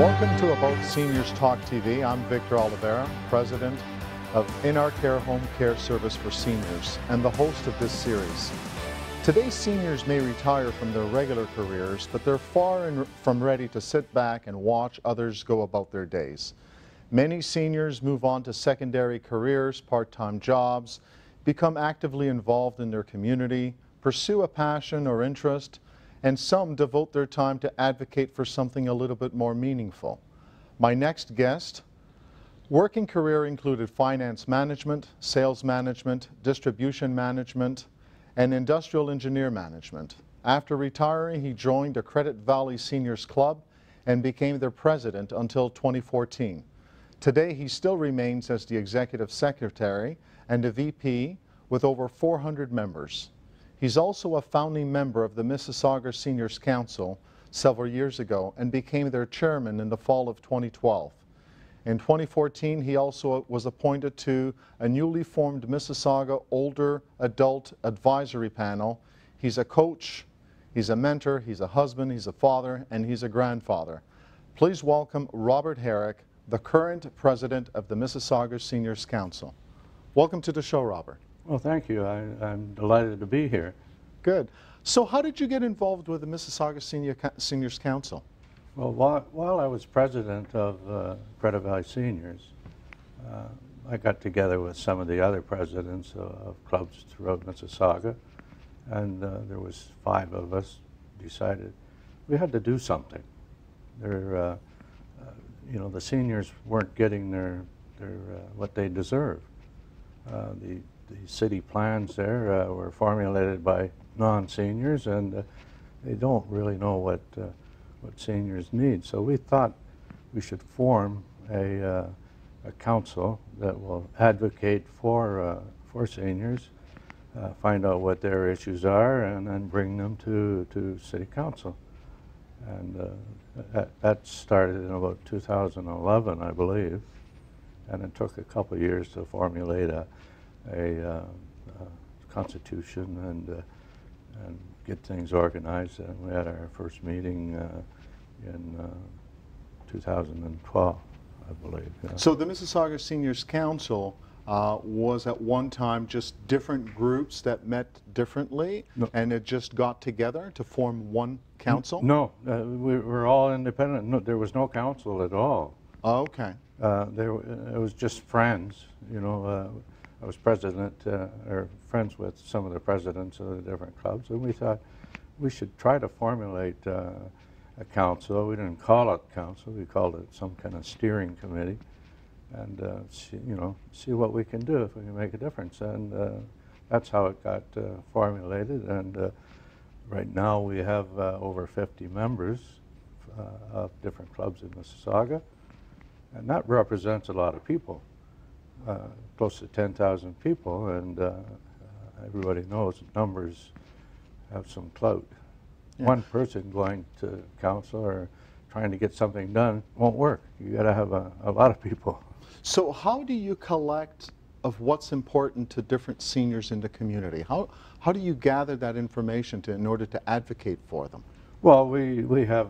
Welcome to About Seniors Talk TV. I'm Victor Oliveira, President of In Our Care Home Care Service for Seniors and the host of this series. Today's seniors may retire from their regular careers, but they're far from ready to sit back and watch others go about their days. Many seniors move on to secondary careers, part-time jobs, become actively involved in their community, pursue a passion or interest, and some devote their time to advocate for something a little bit more meaningful. My next guest, working career included finance management, sales management, distribution management, and industrial engineer management. After retiring, he joined the Credit Valley Seniors Club and became their president until 2014. Today, he still remains as the executive secretary and a VP with over 400 members. He's also a founding member of the Mississauga Seniors Council several years ago and became their chairman in the fall of 2012. In 2014, he also was appointed to a newly formed Mississauga Older Adult Advisory Panel. He's a coach, he's a mentor, he's a husband, he's a father, and he's a grandfather. Please welcome Robert Harrick, the current president of the Mississauga Seniors Council. Welcome to the show, Robert. Well, thank you. I'm delighted to be here. Good. So how did you get involved with the Mississauga Seniors Council? Well, while I was president of Credit Valley Seniors, I got together with some of the other presidents of clubs throughout Mississauga, and there was 5 of us decided we had to do something. You know, the seniors weren't getting their what they deserve. The city plans there were formulated by non-seniors, and they don't really know what seniors need. So we thought we should form a council that will advocate for seniors, find out what their issues are, and then bring them to city council. And that started in about 2011, I believe, and it took a couple of years to formulate a constitution and get things organized. And we had our first meeting in 2012, I believe. Yeah. So the Mississauga Seniors Council was at one time just different groups that met differently, no. And it just got together to form one council? No, we were all independent. No, there was no council at all. Oh, okay. It was just friends, you know. I was president, or friends with some of the presidents of the different clubs, and we thought we should try to formulate a council. We didn't call it council, we called it some kind of steering committee, and see what we can do, if we can make a difference. And that's how it got formulated, and right now we have over 50 members of different clubs in Mississauga, and that represents a lot of people. Close to 10,000 people, and everybody knows numbers have some clout. Yeah. One person going to council or trying to get something done won't work. You got to have a lot of people. So how do you collect of what's important to different seniors in the community? How do you gather that information in order to advocate for them? Well, we have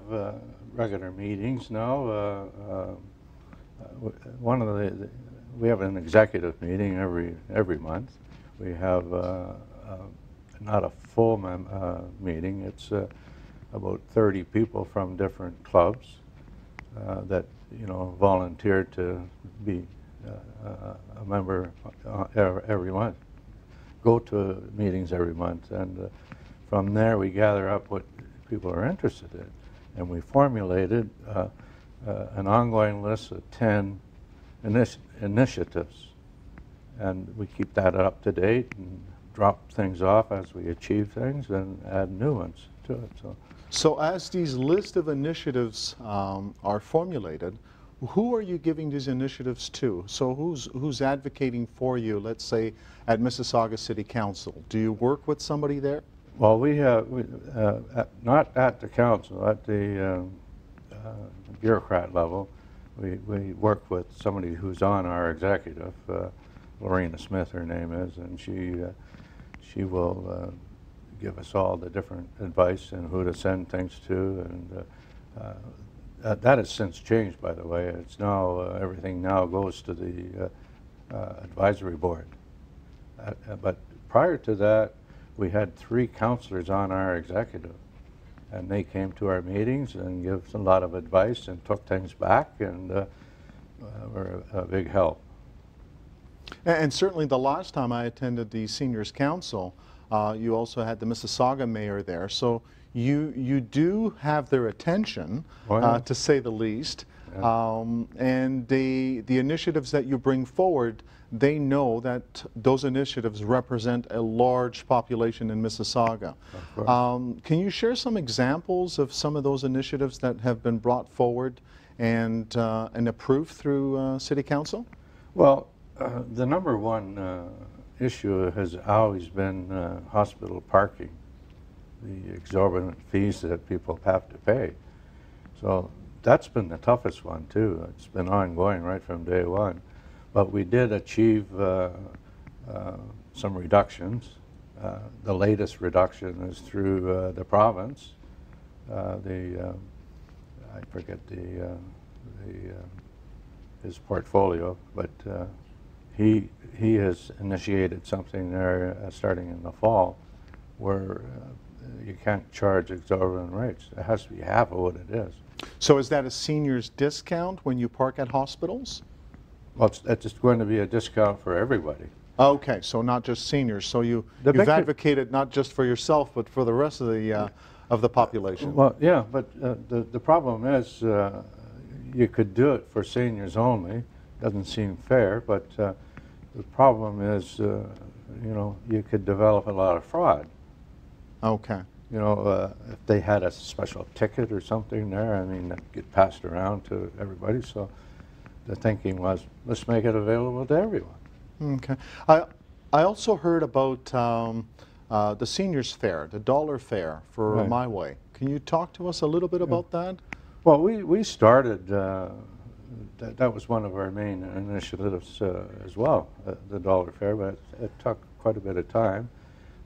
regular meetings now. We have an executive meeting every month. We have not a full meeting. It's about 30 people from different clubs that volunteer to be a member every month. Go to meetings every month, and from there we gather up what people are interested in, and we formulated an ongoing list of 10 initiatives, and we keep that up to date and drop things off as we achieve things and add new ones to it. So as these list of initiatives are formulated, who are you giving these initiatives to? So who's advocating for you, let's say, at Mississauga City Council? Do you work with somebody there? Well, we have, not at the council, at the bureaucrat level. We work with somebody who's on our executive, Lorena Smith, her name is, and she will give us all the different advice and who to send things to, and That has since changed, by the way. It's now, everything now goes to the advisory board. But prior to that, we had 3 counselors on our executive, and they came to our meetings and gave us a lot of advice and took things back, and were a big help. And certainly the last time I attended the Seniors Council, you also had the Mississauga mayor there. So you do have their attention, Oh, yeah. to say the least. Yeah. And the initiatives that you bring forward, they know that those initiatives represent a large population in Mississauga. Of course. Can you share some examples of some of those initiatives that have been brought forward and approved through City Council? Well, the number one issue has always been hospital parking, the exorbitant fees that people have to pay. So that's been the toughest one too. It's been ongoing right from day one. But we did achieve some reductions. The latest reduction is through the province. I forget his portfolio, but he has initiated something there starting in the fall where you can't charge exorbitant rates. It has to be half of what it is. So is that a senior's discount when you park at hospitals? Well, it's just going to be a discount for everybody. Okay, so not just seniors. So you've advocated not just for yourself, but for the rest of the population. Well, yeah, but the problem is you could do it for seniors only. Doesn't seem fair, but the problem is, you know, you could develop a lot of fraud. Okay. You know, if they had a special ticket or something there, I mean, that get passed around to everybody. So the thinking was, let's make it available to everyone. Okay. I also heard about the seniors fair, the dollar fair for Right. My Way. Can you talk to us a little bit about that? Well, we started, that was one of our main initiatives as well, the dollar fair, but it took quite a bit of time.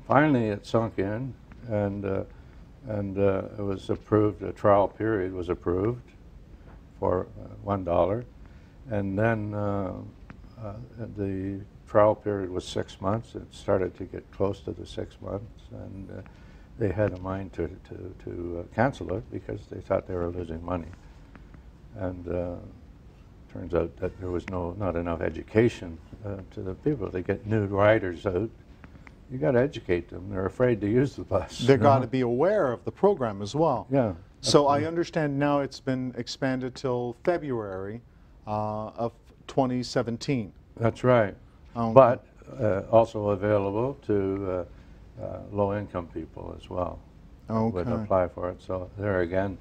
Finally, it sunk in, and it was approved, a trial period was approved for $1. And then the trial period was 6 months. It started to get close to the 6 months, and they had a mind to cancel it because they thought they were losing money. And turns out that there was not enough education to the people. They get new riders out. You got to educate them. They're afraid to use the bus. They've got to be aware of the program as well. Yeah. So I understand now it's been expanded till February of 2017. That's right. Okay. But also available to low-income people as well. Would apply for it. So there again,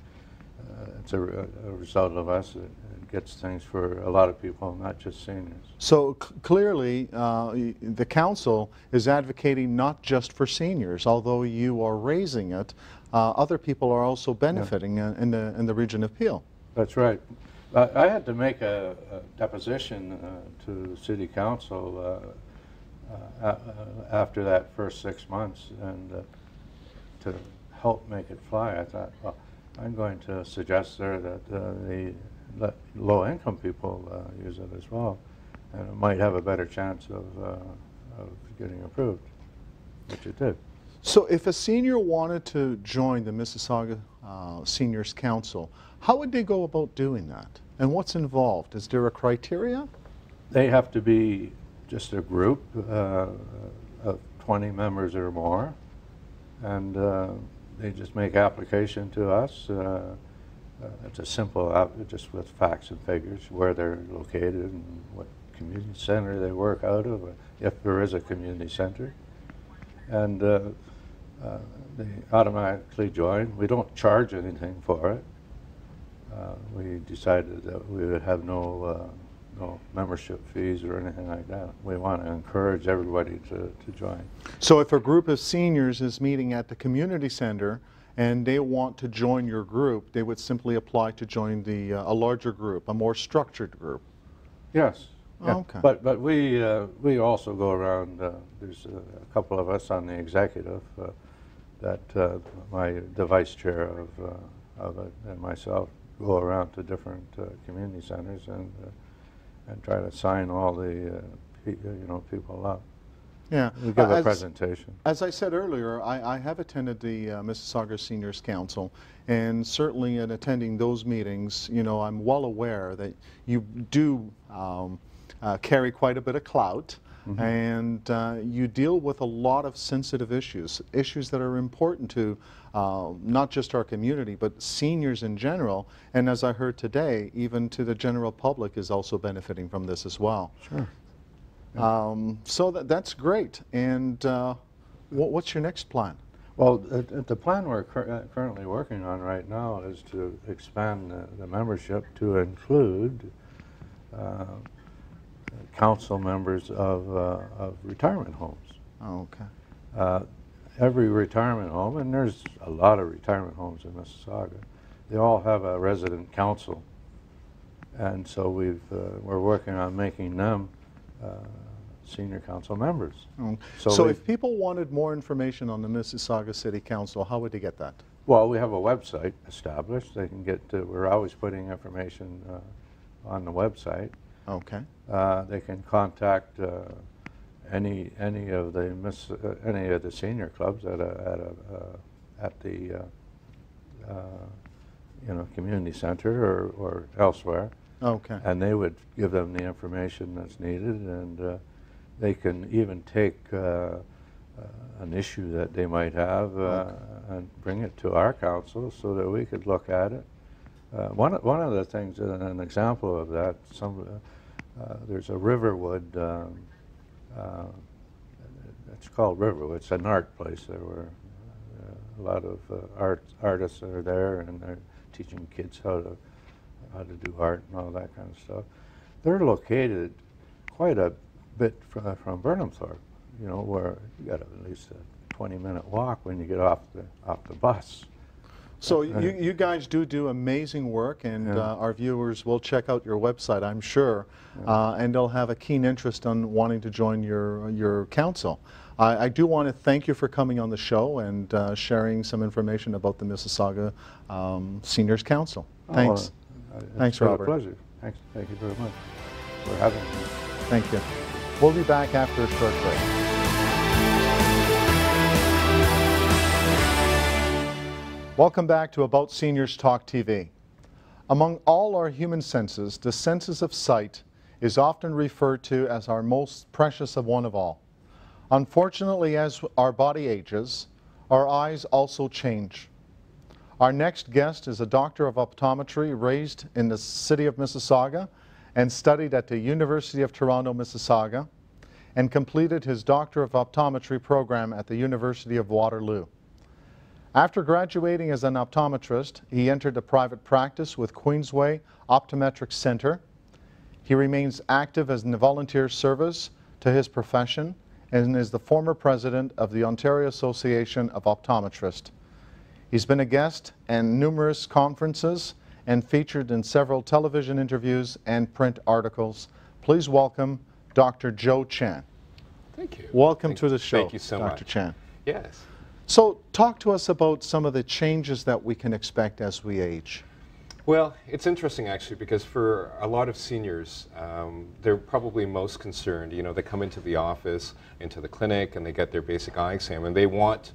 it's a result of us. It gets things for a lot of people, not just seniors. So clearly, the council is advocating not just for seniors. Although you are raising it, other people are also benefiting in the region of Peel. That's right. I had to make a deposition to City Council after that first 6 months, and to help make it fly, I thought, well, I'm going to suggest there that the low-income people use it as well, and it might have a better chance of getting approved, which it did. So if a senior wanted to join the Mississauga Seniors Council, how would they go about doing that? And what's involved? Is there a criteria? They have to be just a group of 20 members or more, and they just make application to us. It's a simple, just with facts and figures, where they're located and what community center they work out of, if there is a community center. And they automatically join. We don't charge anything for it. We decided that we would have no membership fees or anything like that. We want to encourage everybody to join. So if a group of seniors is meeting at the community center and they want to join your group, they would simply apply to join a larger group, a more structured group? Yes. Yeah. Okay. But we also go around, there's a couple of us on the executive, the vice chair of it and myself go around to different community centers and try to sign all the people up. Yeah. We give a presentation. As I said earlier, I have attended the Mississauga Seniors Council, and certainly in attending those meetings, you know, I'm well aware that you do carry quite a bit of clout. Mm-hmm. And you deal with a lot of sensitive issues that are important to not just our community, but seniors in general. And as I heard today, even to the general public is also benefiting from this as well. Sure. So that's great. And what's your next plan? Well, the plan we're currently working on right now is to expand the membership to include council members of retirement homes. Oh, okay. Every retirement home, and there's a lot of retirement homes in Mississauga, they all have a resident council. And so we're working on making them senior council members. Oh. So if people wanted more information on the Mississauga City Council, how would they get that? Well, we have a website established. They can get we're always putting information on the website. Okay. They can contact any of the senior clubs at the community center or elsewhere. Okay. And they would give them the information that's needed, and they can even take an issue that they might have and bring it to our council so that we could look at it. One of the things, an example of that, there's a Riverwood, it's called Riverwood, it's an art place. There were a lot of artists that are there, and they're teaching kids how to do art and all that kind of stuff. They're located quite a bit from Burnhamthorpe, you know, where you got at least a 20-minute walk when you get off the bus. So you guys do amazing work, and our viewers will check out your website, I'm sure, and they'll have a keen interest in wanting to join your council. I do want to thank you for coming on the show and sharing some information about the Mississauga Seniors Council. Thanks. Thanks, Robert. It's a pleasure. Thanks. Thank you very much for having me. Thank you. We'll be back after a short break. Welcome back to About Seniors Talk TV. Among all our human senses, the sense of sight is often referred to as our most precious of one of all. Unfortunately, as our body ages, our eyes also change. Our next guest is a doctor of optometry raised in the city of Mississauga and studied at the University of Toronto, Mississauga, and completed his Doctor of Optometry program at the University of Waterloo. After graduating as an optometrist, he entered a private practice with Queensway Optometric Centre. He remains active as a volunteer service to his profession and is the former president of the Ontario Association of Optometrists. He's been a guest at numerous conferences and featured in several television interviews and print articles. Please welcome Dr. Joe Chan. Thank you. Welcome to the show, thank you so much. Dr. Chan. Yes. So talk to us about some of the changes that we can expect as we age. Well, it's interesting actually, because for a lot of seniors, they're probably most concerned. You know, they come into the office, into the clinic, and they get their basic eye exam, and they want,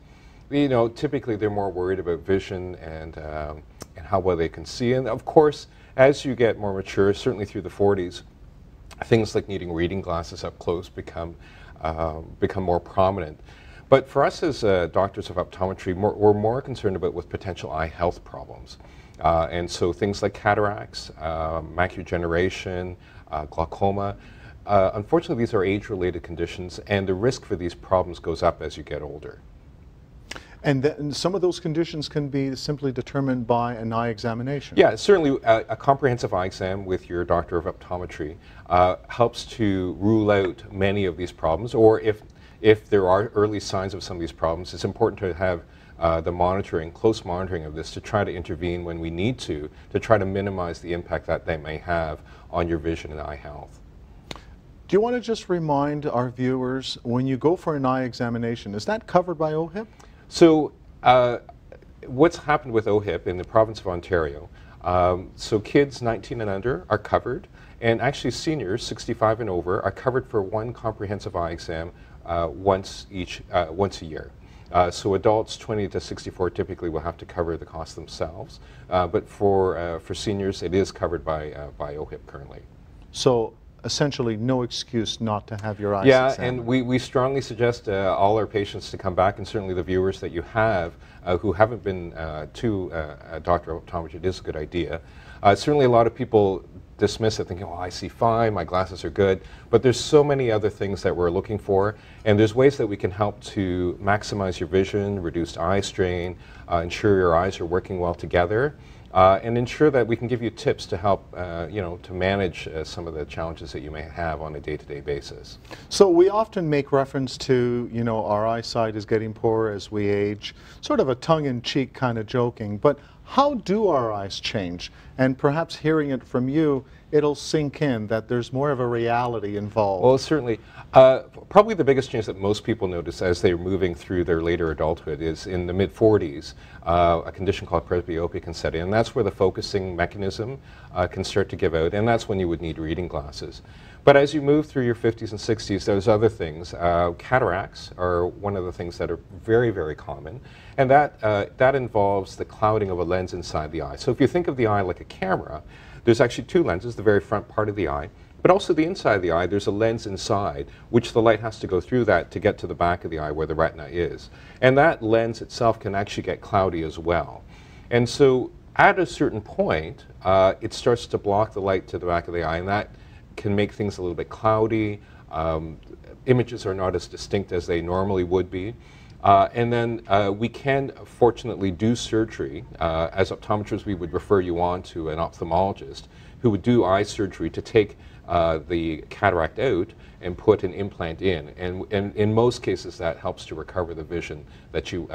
you know, typically they're more worried about vision and how well they can see. And of course, as you get more mature, certainly through the 40s, things like needing reading glasses up close become more prominent. But for us as doctors of optometry, we're more concerned about with potential eye health problems. And so things like cataracts, macular degeneration, glaucoma, unfortunately these are age-related conditions, and the risk for these problems goes up as you get older. And some of those conditions can be simply determined by an eye examination. Yeah, certainly a comprehensive eye exam with your doctor of optometry helps to rule out many of these problems, or if there are early signs of some of these problems, it's important to have the monitoring, close monitoring of this to try to intervene when we need to try to minimize the impact that they may have on your vision and eye health. Do you want to just remind our viewers, when you go for an eye examination, is that covered by OHIP? So what's happened with OHIP in the province of Ontario, So kids 19 and under are covered, and actually seniors 65 and over are covered for one comprehensive eye exam once a year. So adults 20 to 64 typically will have to cover the cost themselves, but for seniors it is covered by OHIP currently. So essentially no excuse not to have your eyes Yeah, examined. and we strongly suggest all our patients to come back, and certainly the viewers that you have who haven't been to a doctor of optometry, it is a good idea. Certainly a lot of people dismiss it thinking, oh, I see fine, my glasses are good, but there's so many other things that we're looking for, and there's ways that we can help to maximize your vision, reduce eye strain, ensure your eyes are working well together, and ensure that we can give you tips to help, to manage some of the challenges that you may have on a day-to-day basis. So we often make reference to, our eyesight is getting poorer as we age, sort of a tongue-in-cheek kind of joking, but how do our eyes change? And perhaps hearing it from you, it'll sink in that there's more of a reality involved. Well, certainly. Probably the biggest change that most people notice as they're moving through their later adulthood is in the mid-40s, a condition called presbyopia can set in, and that's where the focusing mechanism can start to give out, and that's when you would need reading glasses. But as you move through your 50s and 60s, there's other things. Cataracts are one of the things that are very, very common, and that involves the clouding of a lens inside the eye. So if you think of the eye like a camera, there's actually two lenses, the very front part of the eye, but also the inside of the eye, there's a lens inside, which the light has to go through that to get to the back of the eye where the retina is. And that lens itself can actually get cloudy as well. And so at a certain point, it starts to block the light to the back of the eye, and that can make things a little bit cloudy. Images are not as distinct as they normally would be. And then we can fortunately do surgery. As optometrists, we would refer you on to an ophthalmologist who would do eye surgery to take the cataract out and put an implant in. And in most cases, that helps to recover the vision that you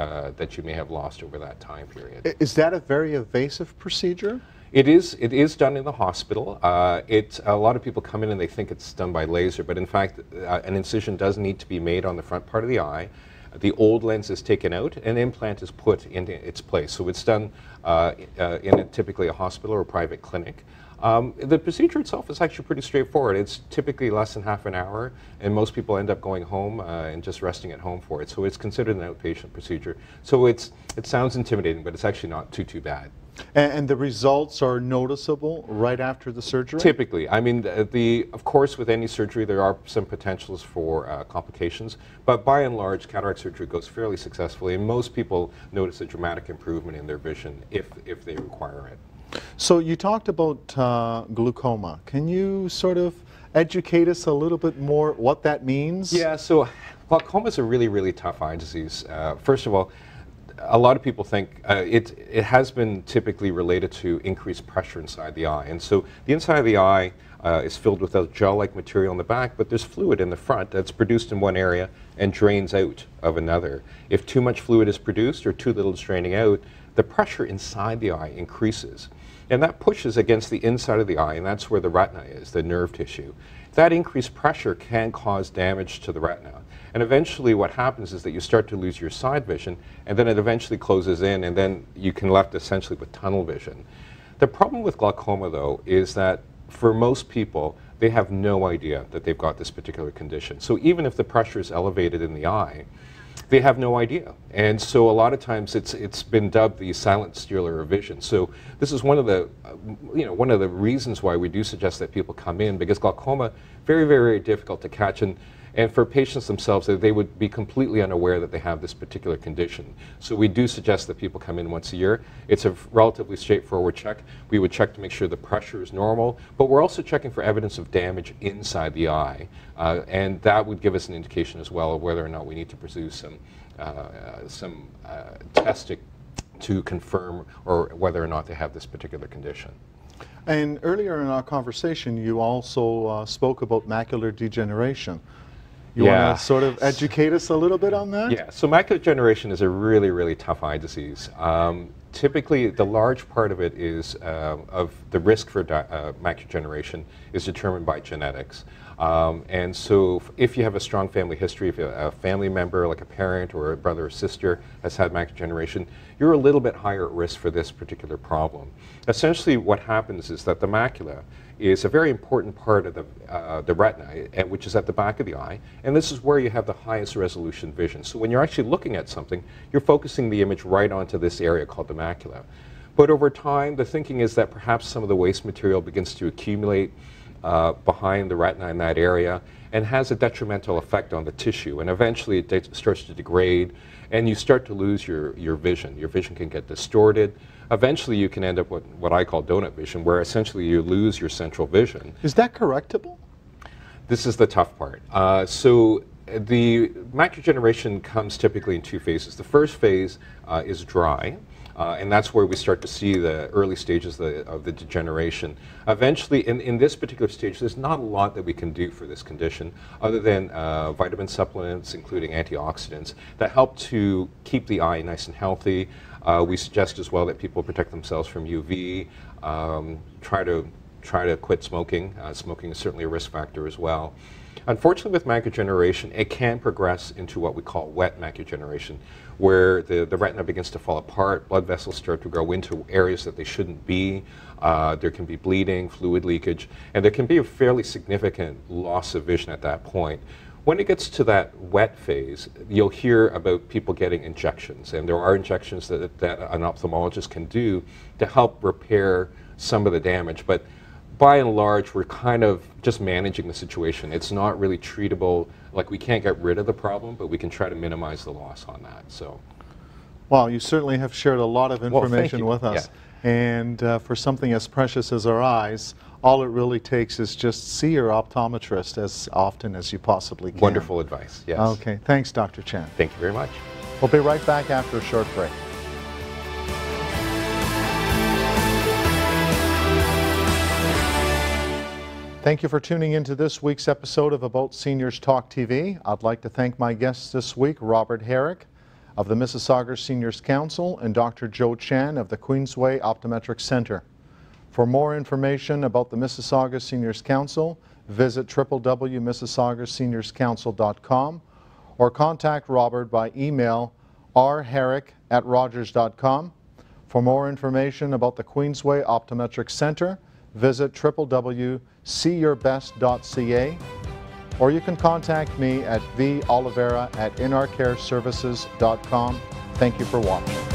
may have lost over that time period. Is that a very evasive procedure? It is done in the hospital. A lot of people come in and they think it's done by laser, but in fact, an incision does need to be made on the front part of the eye. The old lens is taken out, and an implant is put into its place. So it's done in typically a hospital or a private clinic. The procedure itself is actually pretty straightforward. It's typically less than half an hour, and most people end up going home and just resting at home for it. So it's considered an outpatient procedure. So it sounds intimidating, but it's actually not too bad. And the results are noticeable right after the surgery? Typically. I mean, of course, with any surgery, there are some potentials for complications, but by and large, cataract surgery goes fairly successfully, and most people notice a dramatic improvement in their vision if they require it. So you talked about glaucoma. Can you sort of educate us a little bit more what that means? Yeah, so glaucoma is a really, really tough eye disease. First of all, a lot of people think it has been typically related to increased pressure inside the eye. And so the inside of the eye is filled with a gel-like material in the back, but there's fluid in the front that's produced in one area and drains out of another. If too much fluid is produced or too little is draining out, the pressure inside the eye increases. And that pushes against the inside of the eye, and that's where the retina is, the nerve tissue. That increased pressure can cause damage to the retina. And eventually what happens is that you start to lose your side vision, and then it eventually closes in, and then you can left essentially with tunnel vision. The problem with glaucoma, though, is that for most people, they have no idea that they've got this particular condition. So even if the pressure is elevated in the eye, they have no idea. And so a lot of times it's been dubbed the silent stealer of vision. So this is one of the reasons why we do suggest that people come in, because glaucoma, very, very difficult to catch. And for patients themselves, they would be completely unaware that they have this particular condition. So we do suggest that people come in once a year. It's a relatively straightforward check. We would check to make sure the pressure is normal, but we're also checking for evidence of damage inside the eye. And that would give us an indication as well of whether or not we need to pursue some testing to confirm or whether or not they have this particular condition. And earlier in our conversation, you also spoke about macular degeneration. You want to sort of educate us a little bit on that? Yeah, so macular degeneration is a really, really tough eye disease. Typically, the large part of it is, of the risk for macular degeneration is determined by genetics. And so if you have a strong family history, if a family member like a parent or a brother or sister has had macular degeneration, you're a little bit higher at risk for this particular problem. Essentially what happens is that the macula is a very important part of the retina, which is at the back of the eye, and this is where you have the highest resolution vision. So when you're actually looking at something, you're focusing the image right onto this area called the macula. But over time, the thinking is that perhaps some of the waste material begins to accumulate behind the retina in that area and has a detrimental effect on the tissue, and eventually it starts to degrade and you start to lose your vision. Your vision can get distorted. Eventually you can end up with what I call donut vision, where essentially you lose your central vision. Is that correctable? This is the tough part. So the macular degeneration comes typically in two phases. The first phase is dry. And that's where we start to see the early stages of the degeneration. Eventually, in this particular stage, there's not a lot that we can do for this condition other than vitamin supplements, including antioxidants, that help to keep the eye nice and healthy. We suggest as well that people protect themselves from UV, try to quit smoking. Smoking is certainly a risk factor as well. Unfortunately, with macular degeneration, it can progress into what we call wet macular degeneration, where the retina begins to fall apart, blood vessels start to grow into areas that they shouldn't be, there can be bleeding, fluid leakage, and there can be a fairly significant loss of vision at that point. When it gets to that wet phase, you'll hear about people getting injections, and there are injections that an ophthalmologist can do to help repair some of the damage. But by and large, we're kind of just managing the situation. It's not really treatable. Like, we can't get rid of the problem, but we can try to minimize the loss on that. So, well, you certainly have shared a lot of information with us. Yeah. And for something as precious as our eyes, all it really takes is just see your optometrist as often as you possibly can. Wonderful advice, yes. Okay, thanks, Dr. Chan. Thank you very much. We'll be right back after a short break. Thank you for tuning into this week's episode of About Seniors Talk TV. I'd like to thank my guests this week, Robert Harrick of the Mississauga Seniors Council and Dr. Joe Chan of the Queensway Optometric Center. For more information about the Mississauga Seniors Council, visit www.mississaugaseniorscouncil.com or contact Robert by email rharrick@rogers.com. For more information about the Queensway Optometric Center, visit www.seeyourbest.ca, or you can contact me at volivera@inarcareservices.com. Thank you for watching.